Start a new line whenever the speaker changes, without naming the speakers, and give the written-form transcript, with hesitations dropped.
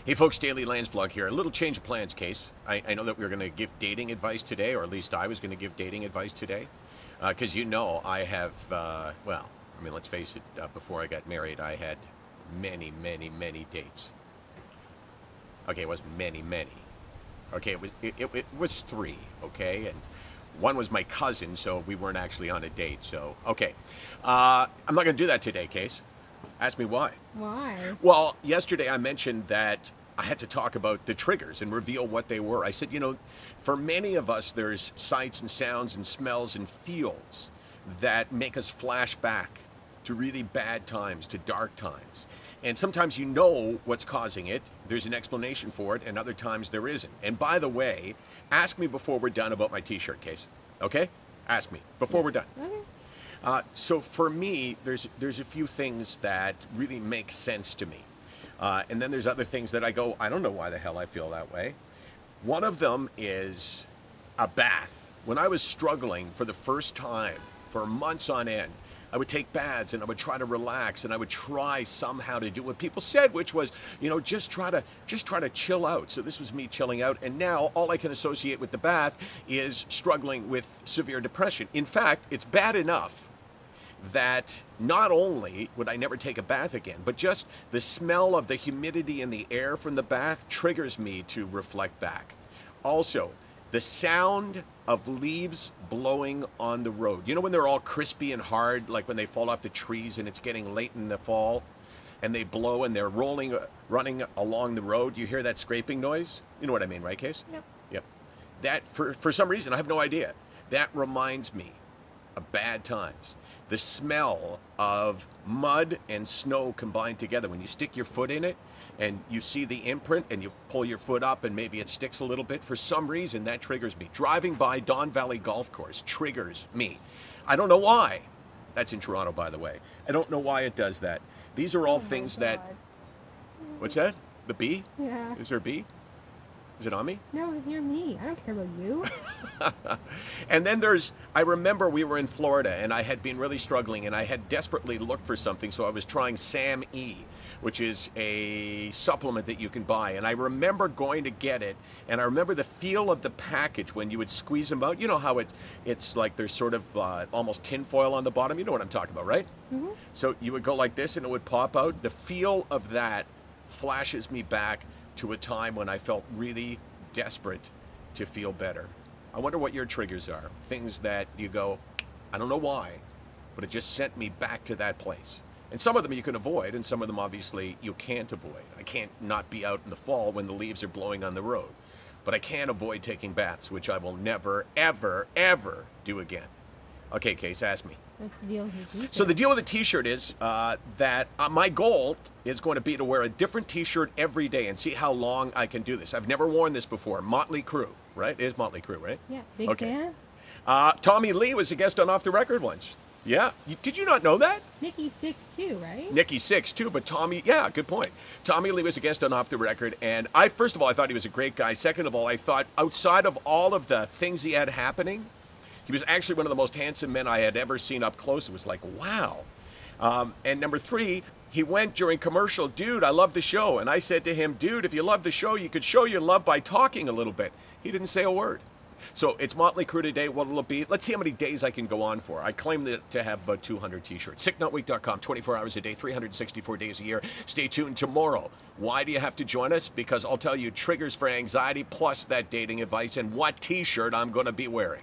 Hey folks, Daily Landsblog here. A little change of plans, Case. I know that we were going to give dating advice today, or at least I was going to give dating advice today. Because you know I have, well, I mean, let's face it, before I got married, I had many, many, many dates. Okay, it wasn't many, many. Okay, it was three, okay? And one was my cousin, so we weren't actually on a date, so, okay. I'm not going to do that today, Case. Ask me why.
Why?
Well, yesterday I mentioned that I had to talk about the triggers and reveal what they were. I said, you know, for many of us, there's sights and sounds and smells and feels that make us flash back to really bad times, to dark times. And sometimes you know what's causing it. There's an explanation for it, and other times there isn't. And by the way, ask me before we're done about my t-shirt, Case. Okay? Ask me before we're done.
Okay.
So for me, there's a few things that really make sense to me. And then there's other things that I go, I don't know why the hell I feel that way. One of them is a bath. When I was struggling for the first time, for months on end, I would take baths and I would try to relax and I would try somehow to do what people said, which was, you know, just try to chill out. So this was me chilling out. And now all I can associate with the bath is struggling with severe depression. In fact, it's bad enough that not only would I never take a bath again, but just the smell of the humidity in the air from the bath triggers me to reflect back. Also, the sound of leaves blowing on the road. You know when they're all crispy and hard, like when they fall off the trees and it's getting late in the fall, and they blow and they're running along the road, you hear that scraping noise? You know what I mean, right, Case?
Yep.
Yep. That, for some reason, I have no idea, that reminds me of bad times. The smell of mud and snow combined together. When you stick your foot in it and you see the imprint and you pull your foot up and maybe it sticks a little bit, for some reason that triggers me. Driving by Don Valley Golf Course triggers me. I don't know why. That's in Toronto, by the way. I don't know why it does that. These are all things that... What's that? The bee?
Yeah.
Is there a bee? Is it on me?
No, it's near me. I don't care about you.
And then I remember we were in Florida and I had been really struggling and I had desperately looked for something, so I was trying Sam E, which is a supplement that you can buy. And I remember going to get it, and I remember the feel of the package when you would squeeze them out. You know how it's like there's sort of almost tinfoil on the bottom. You know what I'm talking about, right? Mm-hmm. So you would go like this and it would pop out. The feel of that flashes me back to a time when I felt really desperate to feel better. I wonder what your triggers are. Things that you go, I don't know why, but it just sent me back to that place. And some of them you can avoid, and some of them obviously you can't avoid. I can't not be out in the fall when the leaves are blowing on the road. But I can avoid taking baths, which I will never, ever, ever do again. Okay, Case, ask me.
What's the deal with your t-shirt?
So the deal with the t-shirt is that my goal is going to be to wear a different t-shirt every day and see how long I can do this. I've never worn this before. Motley Crue, right? It is Motley Crue, right?
Yeah, big fan.
Tommy Lee was a guest on Off the Record once. Yeah. Did you not know that?
Nikki Sixx too, right?
Nikki Sixx too, but Tommy, yeah, good point. Tommy Lee was a guest on Off the Record, and first of all, I thought he was a great guy. Second of all, I thought outside of all of the things he had happening, he was actually one of the most handsome men I had ever seen up close. It was like, wow. And number three, he went during commercial, dude, I love the show. And I said to him, dude, if you love the show, you could show your love by talking a little bit. He didn't say a word. So it's Motley Crue today. What will it be? Let's see how many days I can go on for. I claim to have about 200 t-shirts. SickNotWeak.com, 24 hours a day, 364 days a year. Stay tuned tomorrow. Why do you have to join us? Because I'll tell you triggers for anxiety plus that dating advice and what t-shirt I'm going to be wearing.